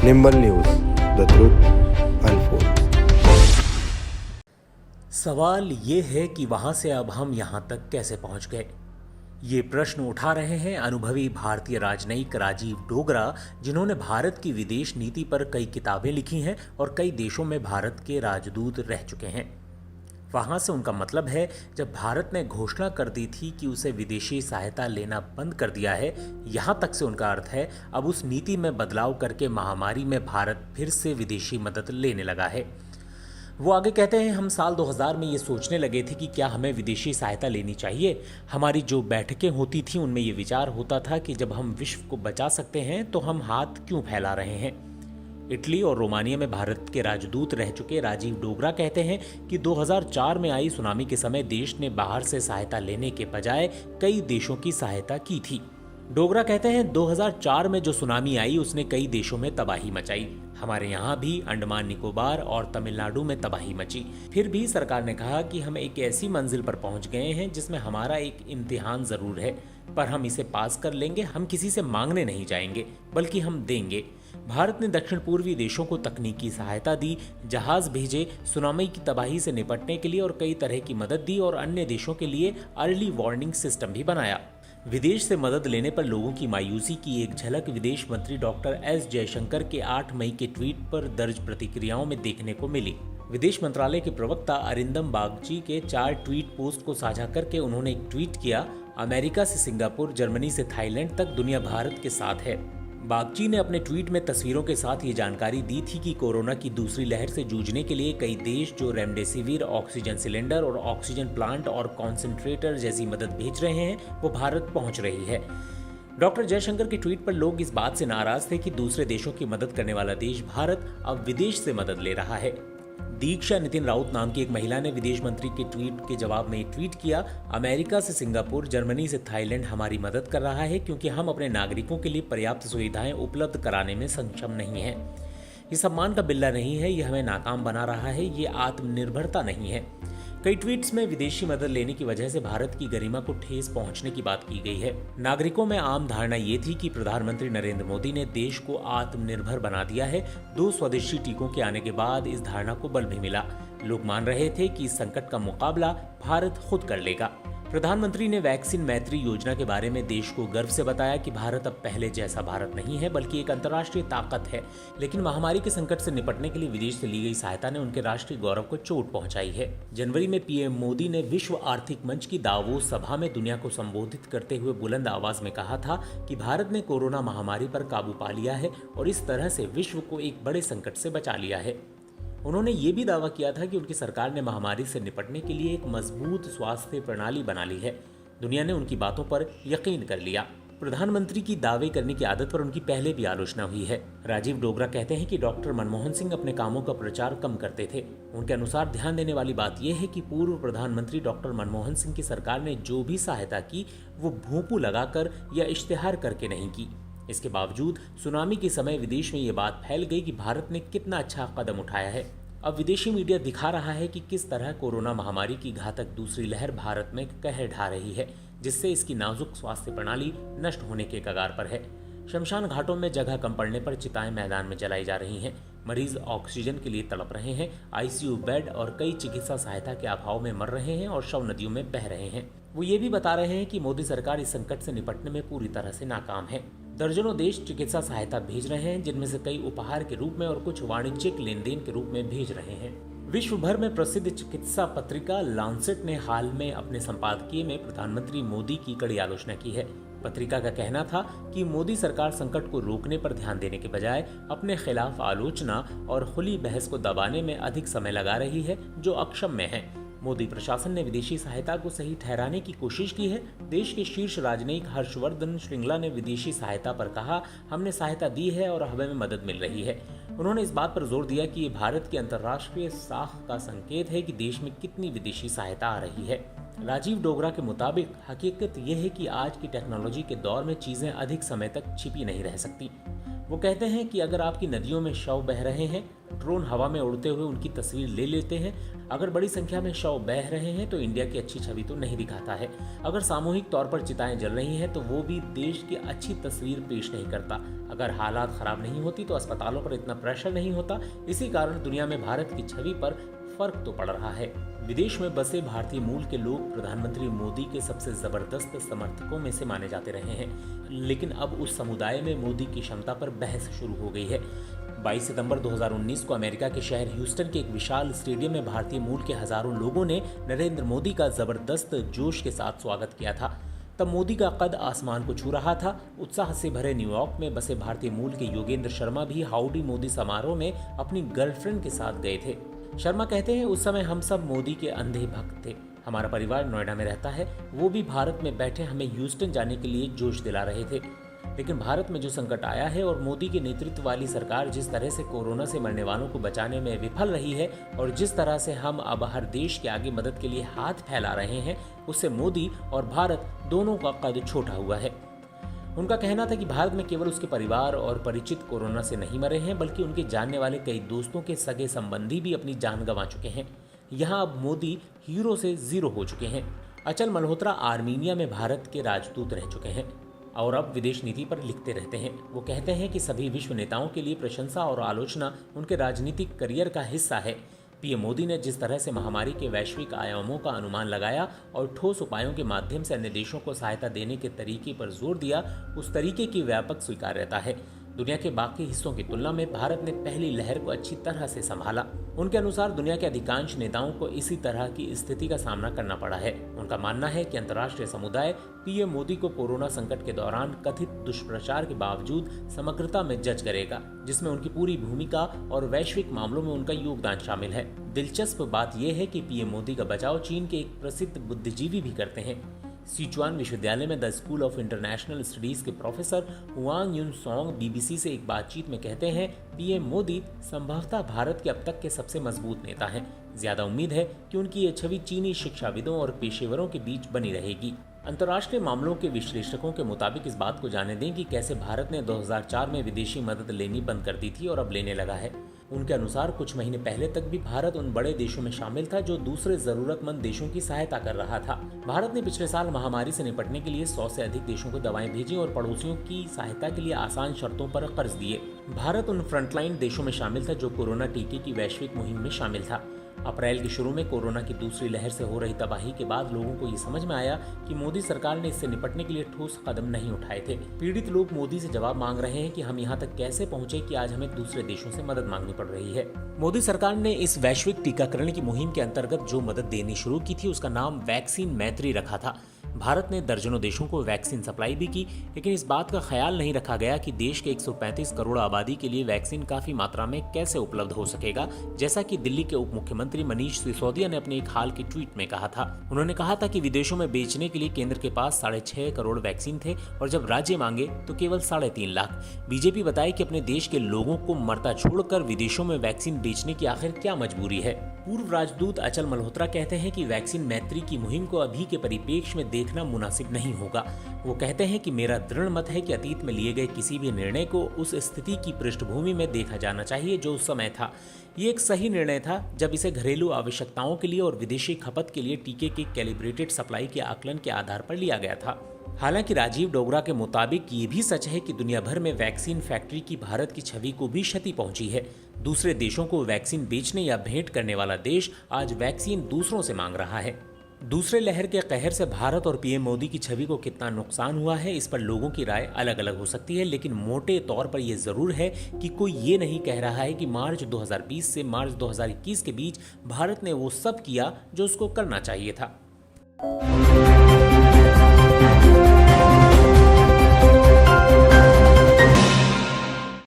Nimble news, the truth unfold. सवाल ये है कि वहां से अब हम यहां तक कैसे पहुंच गए। ये प्रश्न उठा रहे हैं अनुभवी भारतीय राजनयिक राजीव डोगरा, जिन्होंने भारत की विदेश नीति पर कई किताबें लिखी हैं और कई देशों में भारत के राजदूत रह चुके हैं। वहां से उनका मतलब है, जब भारत ने घोषणा कर दी थी कि उसे विदेशी सहायता लेना बंद कर दिया है, यहां तक से उनका अर्थ है अब उस नीति में बदलाव करके महामारी में भारत फिर से विदेशी मदद लेने लगा है। वो आगे कहते हैं, हम साल 2000 में ये सोचने लगे थे कि क्या हमें विदेशी सहायता लेनी चाहिए। हमारी जो बैठकें होती थी उनमें ये विचार होता था कि जब हम विश्व को बचा सकते हैं तो हम हाथ क्यों फैला रहे हैं। इटली और रोमानिया में भारत के राजदूत रह चुके राजीव डोगरा कहते हैं कि 2004 में आई सुनामी के समय देश ने बाहर से सहायता लेने के बजाय कई देशों की सहायता की थी। डोगरा कहते हैं 2004 में जो सुनामी आई उसने कई देशों में तबाही मचाई। हमारे यहाँ भी अंडमान निकोबार और तमिलनाडु में तबाही मची। फिर भी सरकार ने कहा कि हम एक ऐसी मंजिल पर पहुंच गए हैं जिसमें हमारा एक इम्तिहान जरूर है, पर हम इसे पास कर लेंगे। हम किसी से मांगने नहीं जाएंगे, बल्कि हम देंगे। भारत ने दक्षिण पूर्वी देशों को तकनीकी सहायता दी, जहाज भेजे, सुनामी की तबाही से निपटने के लिए और कई तरह की मदद दी और अन्य देशों के लिए अर्ली वार्निंग सिस्टम भी बनाया। विदेश से मदद लेने पर लोगों की मायूसी की एक झलक विदेश मंत्री डॉक्टर एस जयशंकर के 8 मई के ट्वीट पर दर्ज प्रतिक्रियाओं में देखने को मिली। विदेश मंत्रालय के प्रवक्ता अरिंदम बागची के 4 ट्वीट पोस्ट को साझा करके उन्होंने एक ट्वीट किया, अमेरिका से सिंगापुर, जर्मनी से थाईलैंड तक दुनिया भारत के साथ है। बागची ने अपने ट्वीट में तस्वीरों के साथ ये जानकारी दी थी कि कोरोना की दूसरी लहर से जूझने के लिए कई देश जो रेमडेसिविर, ऑक्सीजन सिलेंडर और ऑक्सीजन प्लांट और कॉन्सेंट्रेटर जैसी मदद भेज रहे हैं, वो भारत पहुंच रही है। डॉक्टर जयशंकर के ट्वीट पर लोग इस बात से नाराज थे कि दूसरे देशों की मदद करने वाला देश भारत अब विदेश से मदद ले रहा है। दीक्षा नितिन राउत नाम की एक महिला ने विदेश मंत्री के ट्वीट के जवाब में ट्वीट किया, अमेरिका से सिंगापुर, जर्मनी से थाईलैंड हमारी मदद कर रहा है क्योंकि हम अपने नागरिकों के लिए पर्याप्त सुविधाएं उपलब्ध कराने में सक्षम नहीं हैं। ये सम्मान का बिल्ला नहीं है, ये हमें नाकाम बना रहा है, ये आत्मनिर्भरता नहीं है। कई ट्वीट्स में विदेशी मदद लेने की वजह से भारत की गरिमा को ठेस पहुंचने की बात की गई है। नागरिकों में आम धारणा ये थी कि प्रधानमंत्री नरेंद्र मोदी ने देश को आत्मनिर्भर बना दिया है। 2 स्वदेशी टीकों के आने के बाद इस धारणा को बल भी मिला। लोग मान रहे थे कि इस संकट का मुकाबला भारत खुद कर लेगा। प्रधानमंत्री ने वैक्सीन मैत्री योजना के बारे में देश को गर्व से बताया कि भारत अब पहले जैसा भारत नहीं है, बल्कि एक अंतर्राष्ट्रीय ताकत है। लेकिन महामारी के संकट से निपटने के लिए विदेश से ली गई सहायता ने उनके राष्ट्रीय गौरव को चोट पहुंचाई है। जनवरी में पीएम मोदी ने विश्व आर्थिक मंच की दावोस सभा में दुनिया को संबोधित करते हुए बुलंद आवाज में कहा था कि भारत ने कोरोना महामारी पर काबू पा लिया है और इस तरह से विश्व को एक बड़े संकट से बचा लिया है। उन्होंने ये भी दावा किया था कि उनकी सरकार ने महामारी से निपटने के लिए एक मजबूत स्वास्थ्य प्रणाली बना ली है। दुनिया ने उनकी बातों पर यकीन कर लिया। प्रधानमंत्री की दावे करने की आदत पर उनकी पहले भी आलोचना हुई है। राजीव डोगरा कहते हैं कि डॉक्टर मनमोहन सिंह अपने कामों का प्रचार कम करते थे। उनके अनुसार ध्यान देने वाली बात यह है कि पूर्व प्रधानमंत्री डॉक्टर मनमोहन सिंह की सरकार ने जो भी सहायता की वो भोंपू लगाकर या इश्तेहार करके नहीं की। इसके बावजूद सुनामी के समय विदेश में ये बात फैल गई कि भारत ने कितना अच्छा कदम उठाया है। अब विदेशी मीडिया दिखा रहा है कि किस तरह कोरोना महामारी की घातक दूसरी लहर भारत में कहर ढा रही है, जिससे इसकी नाजुक स्वास्थ्य प्रणाली नष्ट होने के कगार पर है। शमशान घाटों में जगह कम पड़ने पर चिताएं मैदान में जलाई जा रही हैं। मरीज ऑक्सीजन के लिए तड़प रहे हैं। आईसीयू बेड और कई चिकित्सा सहायता के अभाव में मर रहे हैं और शव नदियों में बह रहे हैं। वो ये भी बता रहे हैं कि मोदी सरकार इस संकट से निपटने में पूरी तरह से नाकाम है। दर्जनों देश चिकित्सा सहायता भेज रहे हैं, जिनमें से कई उपहार के रूप में और कुछ वाणिज्यिक लेन देन के रूप में भेज रहे हैं। विश्व भर में प्रसिद्ध चिकित्सा पत्रिका लांसेट ने हाल में अपने संपादकीय में प्रधानमंत्री मोदी की कड़ी आलोचना की है। पत्रिका का कहना था कि मोदी सरकार संकट को रोकने पर ध्यान देने के बजाय अपने खिलाफ आलोचना और खुली बहस को दबाने में अधिक समय लगा रही है, जो अक्षम्य है। मोदी प्रशासन ने विदेशी सहायता को सही ठहराने की कोशिश की है। देश के शीर्ष राजनयिक हर्षवर्धन श्रृंगला ने विदेशी सहायता पर कहा, हमने सहायता दी है और हमें मदद मिल रही है। उन्होंने इस बात पर जोर दिया कि ये भारत की अंतर्राष्ट्रीय साख का संकेत है कि देश में कितनी विदेशी सहायता आ रही है। राजीव डोगरा के मुताबिक हकीकत यह है कि आज की टेक्नोलॉजी के दौर में चीजें अधिक समय तक छिपी नहीं रह सकती। वो कहते हैं कि अगर आपकी नदियों में शव बह रहे हैं ड्रोन हवा में उड़ते हुए उनकी तस्वीर ले लेते हैं। अगर बड़ी संख्या में शव बह रहे हैं तो इंडिया की अच्छी छवि तो नहीं दिखाता है। अगर सामूहिक तौर पर चिताएं जल रही हैं तो वो भी देश की अच्छी तस्वीर पेश नहीं करता। अगर हालात खराब नहीं होती तो अस्पतालों पर इतना प्रेशर नहीं होता। इसी कारण दुनिया में भारत की छवि पर फर्क तो पड़ रहा है। विदेश में बसे भारतीय मूल के लोग प्रधानमंत्री मोदी के सबसे जबरदस्त समर्थकों में से माने जाते रहे हैं, लेकिन अब उस समुदाय में मोदी की क्षमता पर बहस शुरू हो गई है। 22 सितंबर 2019 को अमेरिका के शहर ह्यूस्टन के एक विशाल स्टेडियम में भारतीय मूल के हजारों लोगों ने नरेंद्र मोदी का जबरदस्त जोश के साथ स्वागत किया था। तब मोदी का कद आसमान को छू रहा था। उत्साह से भरे न्यूयॉर्क में बसे भारतीय मूल के योगेंद्र शर्मा भी हाउडी मोदी समारोह में अपनी गर्लफ्रेंड के साथ गए थे। शर्मा कहते हैं, उस समय हम सब मोदी के अंधे भक्त थे। हमारा परिवार नोएडा में रहता है, वो भी भारत में बैठे हमें ह्यूस्टन जाने के लिए जोश दिला रहे थे। लेकिन भारत में जो संकट आया है और मोदी के नेतृत्व वाली सरकार जिस तरह से कोरोना से मरने वालों को बचाने में विफल रही है और जिस तरह से हम अब हर देश के आगे मदद के लिए हाथ फैला रहे हैं, उससे मोदी और भारत दोनों का कद छोटा हुआ है। उनका कहना था कि भारत में केवल उसके परिवार और परिचित कोरोना से नहीं मरे हैं, बल्कि उनके जानने वाले कई दोस्तों के सगे संबंधी भी अपनी जान गंवा चुके हैं। यहाँ अब मोदी हीरो से जीरो हो चुके हैं। अचल मल्होत्रा आर्मीनिया में भारत के राजदूत रह चुके हैं और अब विदेश नीति पर लिखते रहते हैं। वो कहते हैं कि सभी विश्व नेताओं के लिए प्रशंसा और आलोचना उनके राजनीतिक करियर का हिस्सा है। पीएम मोदी ने जिस तरह से महामारी के वैश्विक आयामों का अनुमान लगाया और ठोस उपायों के माध्यम से अन्य देशों को सहायता देने के तरीके पर जोर दिया, उस तरीके की व्यापक स्वीकार्यता है। दुनिया के बाकी हिस्सों की तुलना में भारत ने पहली लहर को अच्छी तरह से संभाला। उनके अनुसार दुनिया के अधिकांश नेताओं को इसी तरह की स्थिति का सामना करना पड़ा है। उनका मानना है कि अंतर्राष्ट्रीय समुदाय पीएम मोदी को कोरोना संकट के दौरान कथित दुष्प्रचार के बावजूद समग्रता में जज करेगा, जिसमें उनकी पूरी भूमिका और वैश्विक मामलों में उनका योगदान शामिल है। दिलचस्प बात यह है कि पीएम मोदी का बचाव चीन के एक प्रसिद्ध बुद्धिजीवी भी करते हैं। सिचुआन विश्वविद्यालय में the school of international studies के प्रोफेसर हुआंग युन सॉन्ग बीबीसी से एक बातचीत में कहते हैं, पीएम मोदी संभवतः भारत के अब तक के सबसे मजबूत नेता हैं। ज्यादा उम्मीद है कि उनकी ये छवि चीनी शिक्षाविदों और पेशेवरों के बीच बनी रहेगी। अंतर्राष्ट्रीय मामलों के विश्लेषकों के मुताबिक इस बात को जाने दें कि कैसे भारत ने 2004 में विदेशी मदद लेनी बंद कर दी थी और अब लेने लगा है। उनके अनुसार कुछ महीने पहले तक भी भारत उन बड़े देशों में शामिल था जो दूसरे जरूरतमंद देशों की सहायता कर रहा था। भारत ने पिछले साल महामारी से निपटने के लिए 100 से अधिक देशों को दवाएं भेजी और पड़ोसियों की सहायता के लिए आसान शर्तों पर कर्ज दिए। भारत उन फ्रंटलाइन देशों में शामिल था जो कोरोना टीके की वैश्विक मुहिम में शामिल था। अप्रैल के शुरू में कोरोना की दूसरी लहर से हो रही तबाही के बाद लोगों को ये समझ में आया कि मोदी सरकार ने इससे निपटने के लिए ठोस कदम नहीं उठाए थे। पीड़ित लोग मोदी से जवाब मांग रहे हैं कि हम यहाँ तक कैसे पहुँचे कि आज हमें दूसरे देशों से मदद मांगनी पड़ रही है। मोदी सरकार ने इस वैश्विक टीकाकरण की मुहिम के अंतर्गत जो मदद देनी शुरू की थी उसका नाम वैक्सीन मैत्री रखा था। भारत ने दर्जनों देशों को वैक्सीन सप्लाई भी की, लेकिन इस बात का ख्याल नहीं रखा गया कि देश के 135 करोड़ आबादी के लिए वैक्सीन काफी मात्रा में कैसे उपलब्ध हो सकेगा, जैसा कि दिल्ली के उप मुख्यमंत्री मनीष सिसोदिया ने अपने एक हाल के ट्वीट में कहा था। उन्होंने कहा था कि विदेशों में बेचने के लिए केंद्र के पास 6.5 करोड़ वैक्सीन थे और जब राज्य मांगे तो केवल 3.5 लाख। बीजेपी बताए कि अपने देश के लोगों को मरता छोड़कर विदेशों में वैक्सीन बेचने की आखिर क्या मजबूरी है। पूर्व राजदूत अचल मल्होत्रा कहते हैं कि वैक्सीन मैत्री की मुहिम को अभी के परिप्रेक्ष्य में देखना मुनासिब नहीं होगा। वो कहते हैं कि मेरा दृढ़ मत है कि अतीत में लिए गए किसी भी निर्णय को उस स्थिति की पृष्ठभूमि में देखा जाना चाहिए जो उस समय था। ये एक सही निर्णय था जब इसे घरेलू आवश्यकताओं के लिए और विदेशी खपत के लिए टीके की कैलिब्रेटेड सप्लाई के आकलन के आधार पर लिया गया था। हालांकि राजीव डोगरा के मुताबिक ये भी सच है कि दुनिया भर में वैक्सीन फैक्ट्री की भारत की छवि को भी क्षति पहुंची है। दूसरे देशों को वैक्सीन बेचने या भेंट करने वाला देश आज वैक्सीन दूसरों से मांग रहा है। दूसरे लहर के कहर से भारत और पीएम मोदी की छवि को कितना नुकसान हुआ है, इस पर लोगों की राय अलग अलग हो सकती है, लेकिन मोटे तौर पर यह जरूर है कि कोई ये नहीं कह रहा है कि मार्च 2020 से मार्च 2021 के बीच भारत ने वो सब किया जो उसको करना चाहिए था।